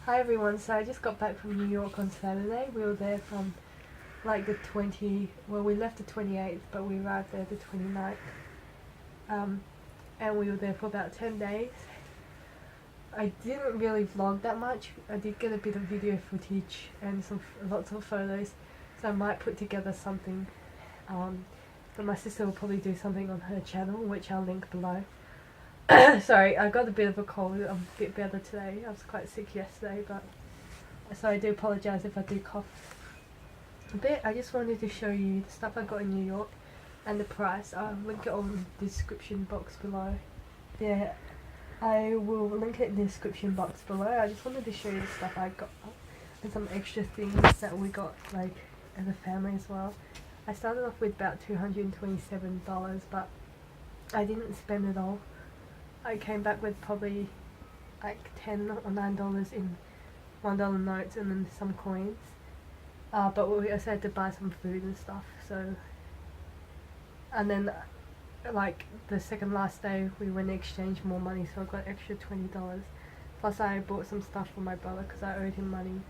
Hi everyone, so I just got back from New York on Saturday. We were there from like we left the 28th, but we arrived there the 29th. And we were there for about 10 days. I didn't really vlog that much. I did get a bit of video footage and lots of photos, so I might put together something. But my sister will probably do something on her channel, which I'll link below. Sorry, I got a bit of a cold. I'm a bit better today. I was quite sick yesterday, so I do apologise if I do cough a bit. I just wanted to show you the stuff I got in New York and the price. I'll link it all in the description box below. Yeah, I will link it in the description box below. I just wanted to show you the stuff I got and some extra things that we got like as a family as well. I started off with about $227, but I didn't spend it all. I came back with probably like $10 or $9 in $1 notes and then some coins. But we also had to buy some food and stuff. So, and then like the second last day we went to exchange more money, so I got extra $20. Plus I bought some stuff for my brother because I owed him money,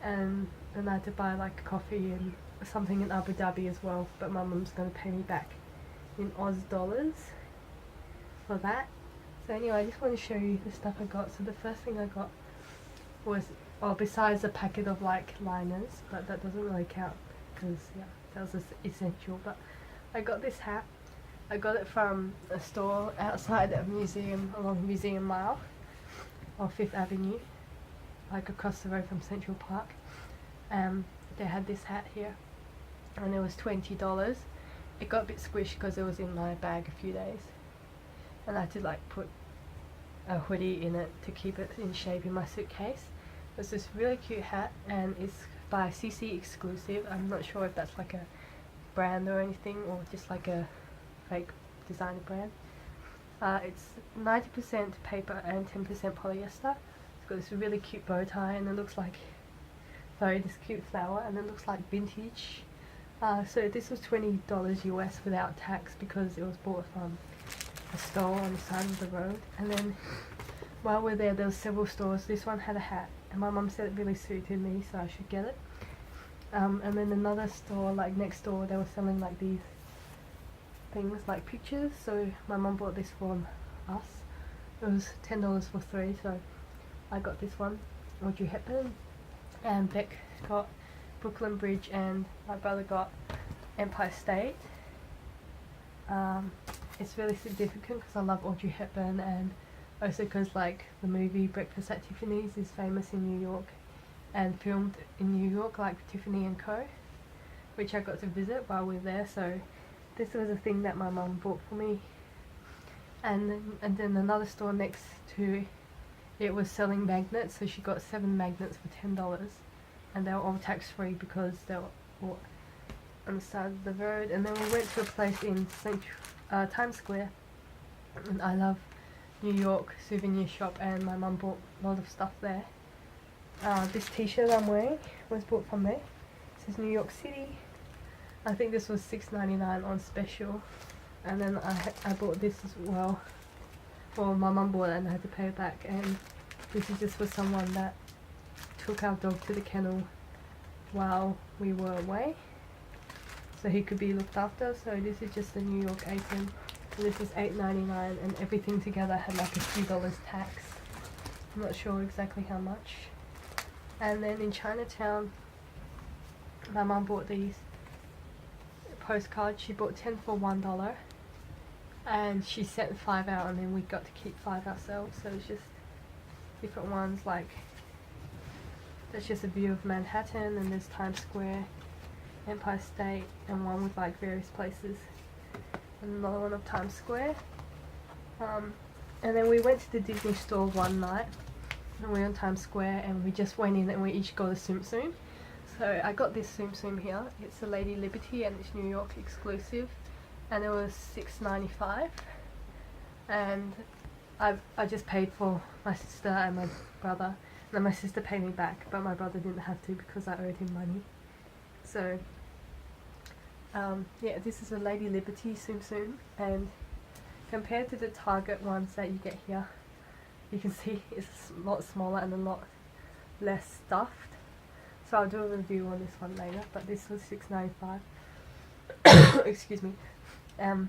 and then I had to buy like coffee and something in Abu Dhabi as well. But my mum's gonna pay me back in Oz dollars for that. So anyway, I just want to show you the stuff I got. So the first thing I got was, besides a packet of like liners, but that doesn't really count because yeah, that was essential. But I got this hat. I got it from a store outside a museum along Museum Mile on 5th Avenue, like across the road from Central Park. They had this hat here and it was $20. It got a bit squished because it was in my bag a few days, and I had to like put a hoodie in it to keep it in shape in my suitcase. It's this really cute hat and it's by CC Exclusive. I'm not sure if that's like a brand or anything or just like a fake designer brand. It's 90% paper and 10% polyester. It's got this really cute bow tie and it looks like, this cute flower, and it looks like vintage. So this was $20 US without tax because it was bought from a store on the side of the road. And then while we're there was several stores. This one had a hat and my mum said it really suited me, so I should get it. And then another store like next door, they were selling like these things like pictures, so my mum bought this from us. It was $10 for 3, so I got this one, Audrey Hepburn, and Beck got Brooklyn Bridge, and my brother got Empire State. It's really significant because I love Audrey Hepburn, and also because like the movie Breakfast at Tiffany's is famous in New York and filmed in New York, like Tiffany and Co, which I got to visit while we were there. So this was a thing that my mum bought for me. And then another store next to it was selling magnets, so she got 7 magnets for $10, and they were all tax free because they were all on the side of the road. And then we went to a place in Times Square, and I love New York souvenir shop, and my mum bought a lot of stuff there. This t-shirt I'm wearing was bought from there. It says New York City. I think this was $6.99 on special, and then I bought this as well. Well, my mum bought it and I had to pay it back, and this is just for someone that took our dog to the kennel while we were away, so he could be looked after. So this is just a New York apron, and this is $8.99, and everything together had like a few dollars tax. I'm not sure exactly how much. And then in Chinatown, my mum bought these postcards. She bought 10 for $1, and she sent 5 out, and then we got to keep 5 ourselves. So it's just different ones, like there's just a view of Manhattan, and there's Times Square, Empire State, and one with like various places, and another one of Times Square. And then we went to the Disney store one night, and we were on Times Square, and we just went in and we each got a Tsum. So I got this Tsum here. It's a Lady Liberty and it's New York exclusive, and it was $6.95. And I just paid for my sister and my brother, and then my sister paid me back, but my brother didn't have to because I owed him money. So yeah, this is a Lady Liberty Tsum, and compared to the Target ones that you get here, you can see it's a lot smaller and a lot less stuffed. So I'll do a review on this one later, but this was $6.95. Excuse me. And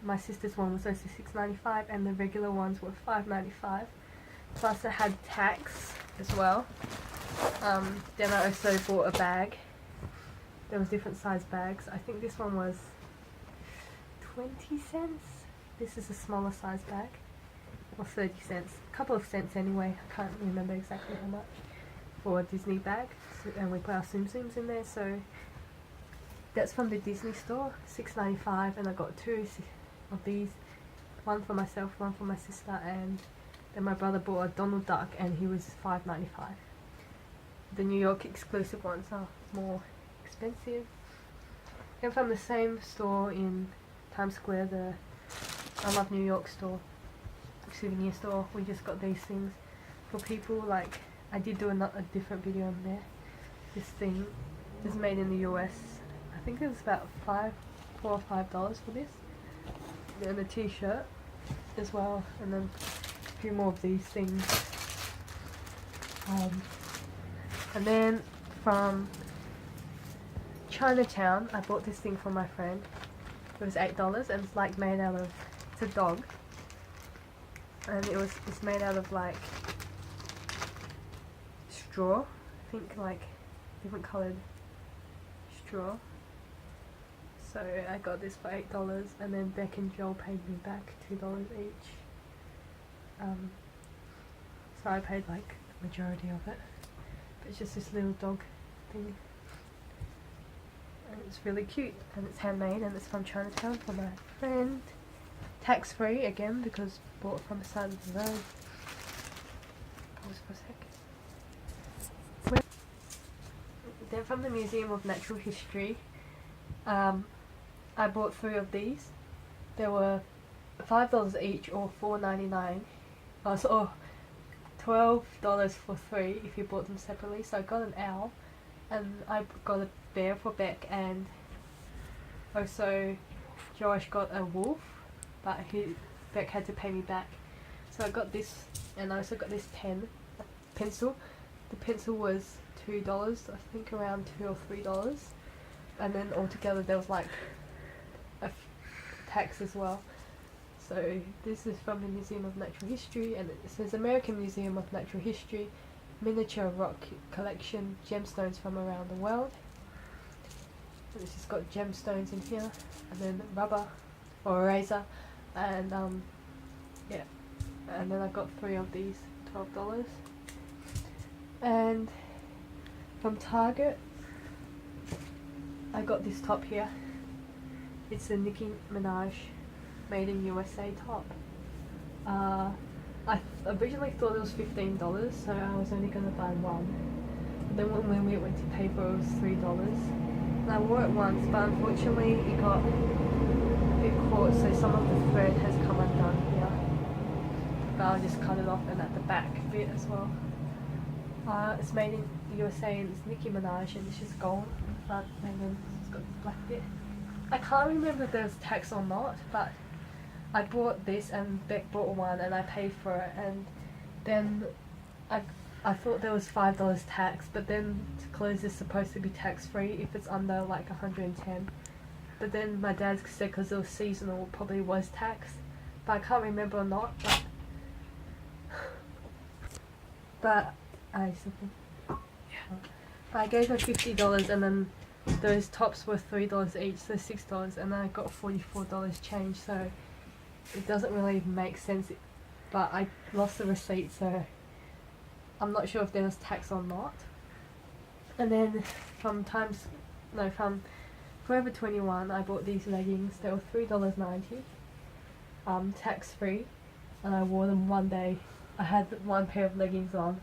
my sister's one was also $6.95, and the regular ones were $5.95. Plus it had tax as well. Then I also bought a bag. There was different size bags. I think this one was 20 cents. This is a smaller size bag. Or 30 cents. A couple of cents anyway. I can't remember exactly how much. For a Disney bag. So, and we put our Tsum Tsums in there. So that's from the Disney store. $6.95, and I got 2 of these. One for myself, one for my sister, and then my brother bought a Donald Duck, and he was $5.95. The New York exclusive ones are more expensive. And from the same store in Times Square, the I Love New York store, souvenir store, we just got these things for people. Like, I did do a different video on there. This thing is made in the US. I think it was about $4 or $5 for this. And a t-shirt as well, and then a few more of these things. And then from Chinatown, I bought this thing for my friend. It was $8, and it's like made out of, it's a dog, and it's made out of like straw, I think, like different coloured straw. So I got this for $8, and then Beck and Joel paid me back $2 each. So I paid like the majority of it. But it's just this little dog thing. And it's really cute, and it's handmade, and it's from Chinatown for my friend. Tax free again, because bought from the side of the road. Pause for a sec. Then from the Museum of Natural History, I bought 3 of these. They were $5 each, or $4.99. So $12 for 3 if you bought them separately. So I got an owl, and I got a bear for Beck, and also Josh got a wolf, but Beck had to pay me back. So I got this, and I also got this pencil. The pencil was $2, I think around $2 or $3, and then altogether there was like a tax as well. So this is from the Museum of Natural History, and it says American Museum of Natural History, miniature rock collection, gemstones from around the world. And it's just got gemstones in here, and then rubber or eraser, and yeah, and then I got 3 of these, $12. And from Target, I got this top here. It's a Nikki Manaji Made in USA top. I originally thought it was $15, so I was only going to buy one. But then when we went to pay for it, it was $3. And I wore it once, but unfortunately it got a bit caught, so some of the thread has come undone here. But I'll just cut it off, and at the back bit as well. It's made in USA, and it's Nikki Manaji, and it's just gold in the front, and then it's got the black bit. I can't remember if there's tax or not, but I bought this, and Beck bought one, and I paid for it, and then I thought there was $5 tax, but then clothes is supposed to be tax free if it's under like 110. But then my dad said because it was seasonal, it probably was taxed, but I can't remember or not. But I gave her $50, and then those tops were $3 each, so $6, and then I got $44 change, so it doesn't really make sense, but I lost the receipt, so I'm not sure if there was tax or not. And then from Forever 21, I bought these leggings. They were $3.90, tax free, and I wore them one day. I had one pair of leggings on,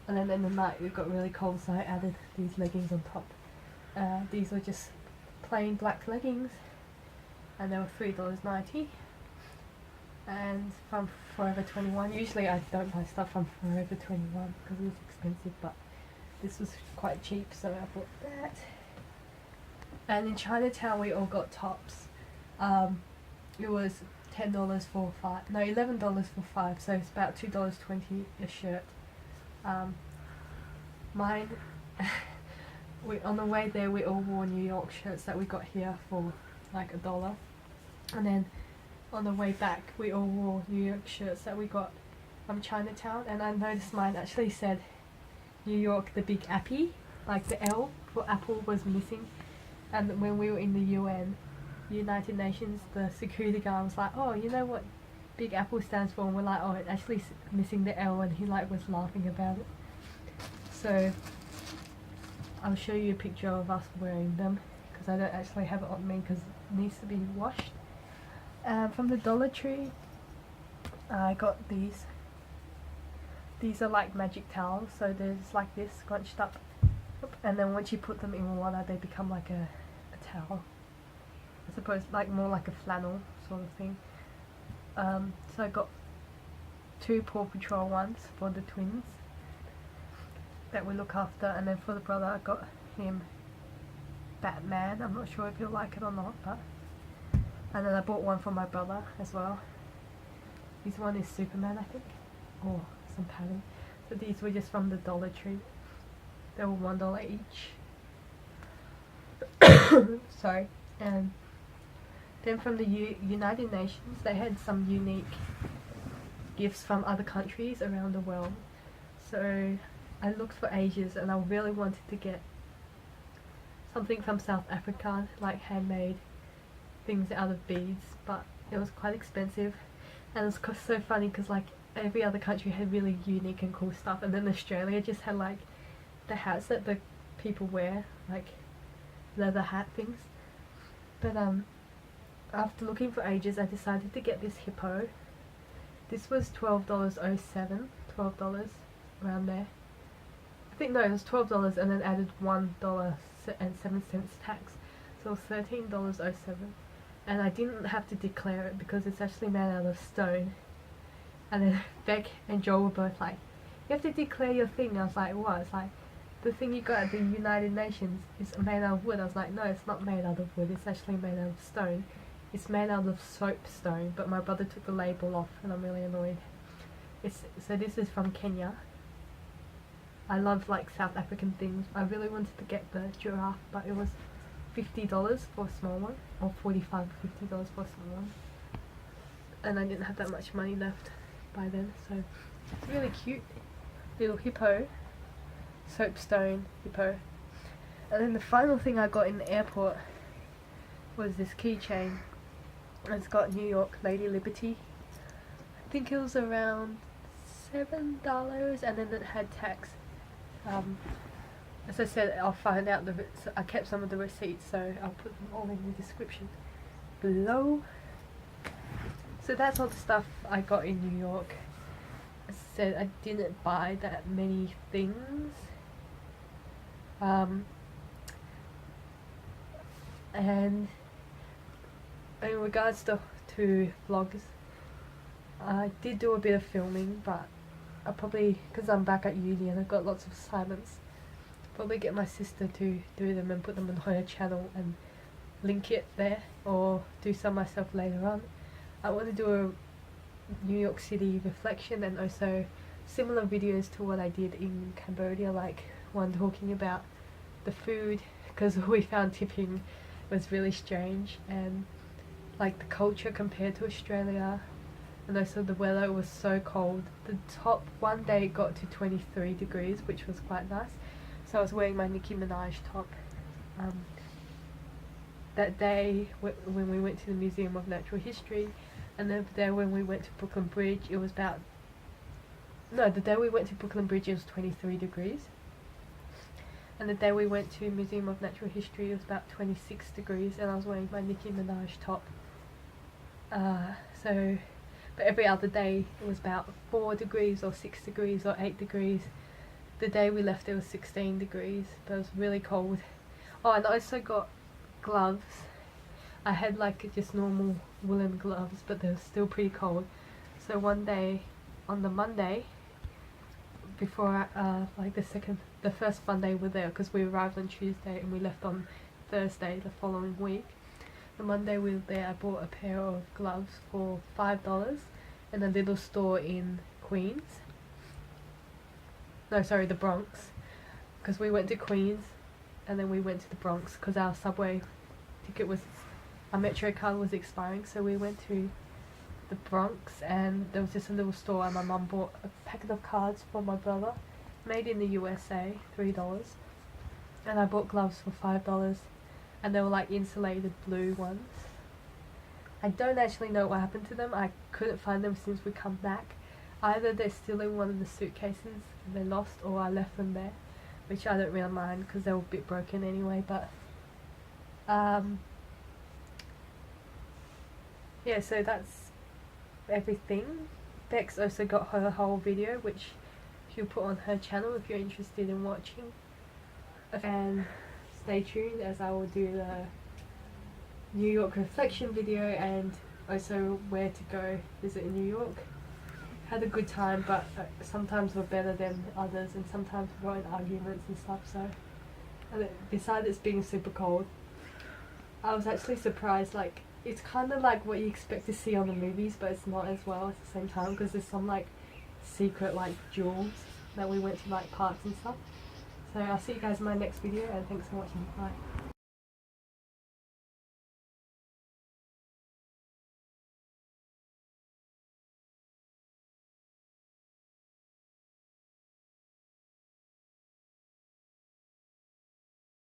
and then in the night it got really cold, so I added these leggings on top. These were just plain black leggings, and they were $3.90. And from Forever 21, usually I don't buy stuff from Forever 21 because it was expensive, but this was quite cheap, so I bought that. And in Chinatown we all got tops. It was $10 for 5, no, $11 for 5, so it's about $2.20 a shirt. mine, on the way there we all wore New York shirts that we got here for like $1, and then on the way back we all wore New York shirts that we got from Chinatown, and I noticed mine actually said New York the big appy, like the L for apple was missing. And when we were in the United Nations, the security guard was like, oh, you know what Big Apple stands for? And we're like, oh, it's actually missing the L, and he like was laughing about it. So I'll show you a picture of us wearing them, because I don't actually have it on me because it needs to be washed. From the Dollar Tree, I got these. These are like magic towels, so there's like this scrunched up, and then once you put them in water they become like a towel. I suppose like more like a flannel sort of thing. So I got 2 Paw Patrol ones for the twins that we look after, and then for the brother I got him Batman. I'm not sure if he'll like it or not, but and then I bought one for my brother as well. This one is Superman, I think, or some pattern. So these were just from the Dollar Tree. They were $1 each. Sorry. And then from the United Nations, they had some unique gifts from other countries around the world. So I looked for ages, and I really wanted to get something from South Africa, like handmade things out of beads, but it was quite expensive. And it was so funny because like every other country had really unique and cool stuff, and then Australia just had like the hats that the people wear, like leather hat things. But after looking for ages, I decided to get this Hippo. This was $12.07, $12 around there. I think no, it was $12 and then added $1.07 tax, so it was $13.07. And I didn't have to declare it because it's actually made out of stone. And then Beck and Joel were both like, you have to declare your thing. I was like, what? It's like, the thing you got at the United Nations is made out of wood. I was like, no, it's not made out of wood, it's actually made out of stone. It's made out of soapstone, but my brother took the label off and I'm really annoyed. So this is from Kenya. I love like South African things. I really wanted to get the giraffe, but it was $50 for a small one, or $45 or $50 for a small one. And I didn't have that much money left by then, so it's really cute. Little hippo. Soapstone hippo. And then the final thing I got in the airport was this keychain. It's got New York Lady Liberty. I think it was around $7, and then it had tax. As I said, I'll find out I kept some of the receipts, so I'll put them all in the description below. So that's all the stuff I got in New York. As I said, I didn't buy that many things. And in regards to vlogs, I did do a bit of filming, but I probably, because I'm back at uni and I've got lots of assignments, probably get my sister to do them and put them on her channel and link it there, or do some myself later on. I want to do a New York City reflection, and also similar videos to what I did in Cambodia, like one talking about the food, because we found tipping was really strange, and like the culture compared to Australia, and also the weather was so cold. The top one day got to 23 degrees, which was quite nice. So I was wearing my Nikki Manaji top. That day when we went to the Museum of Natural History, and the day when we went to Brooklyn Bridge, it was about, no, the day we went to Brooklyn Bridge it was 23 degrees. And the day we went to Museum of Natural History it was about 26 degrees, and I was wearing my Nikki Manaji top. But every other day it was about 4 degrees or 6 degrees or 8 degrees. The day we left it was 16 degrees, but it was really cold. Oh, and I also got gloves. I had like just normal woolen gloves, but they were still pretty cold. So one day, on the Monday, before like the first Monday we were there, because we arrived on Tuesday and we left on Thursday the following week. The Monday we were there, I bought a pair of gloves for $5 in a little store in Queens. No, sorry, the Bronx. because we went to Queens and then we went to the Bronx because our subway ticket was, our Metro card was expiring, so we went to the Bronx and there was just a little store and my mum bought a packet of cards for my brother, made in the USA, $3, and I bought gloves for $5 and they were like insulated blue ones. I don't actually know what happened to them. I couldn't find them since we come back. Either they're still in one of the suitcases and they're lost, or I left them there, which I don't really mind because they were a bit broken anyway. But yeah, so that's everything. Bex also got her whole video, which she'll put on her channel if you're interested in watching. And stay tuned as I will do the New York reflection video and also where to go visit in New York. Had a good time, but sometimes we're better than others and sometimes we got in arguments and stuff. So, and besides it's being super cold, I was actually surprised. Like, it's kind of like what you expect to see on the movies, but it's not as well at the same time, because there's some like secret like jewels that we went to, like parks and stuff. So I'll see you guys in my next video, and thanks for watching. Bye.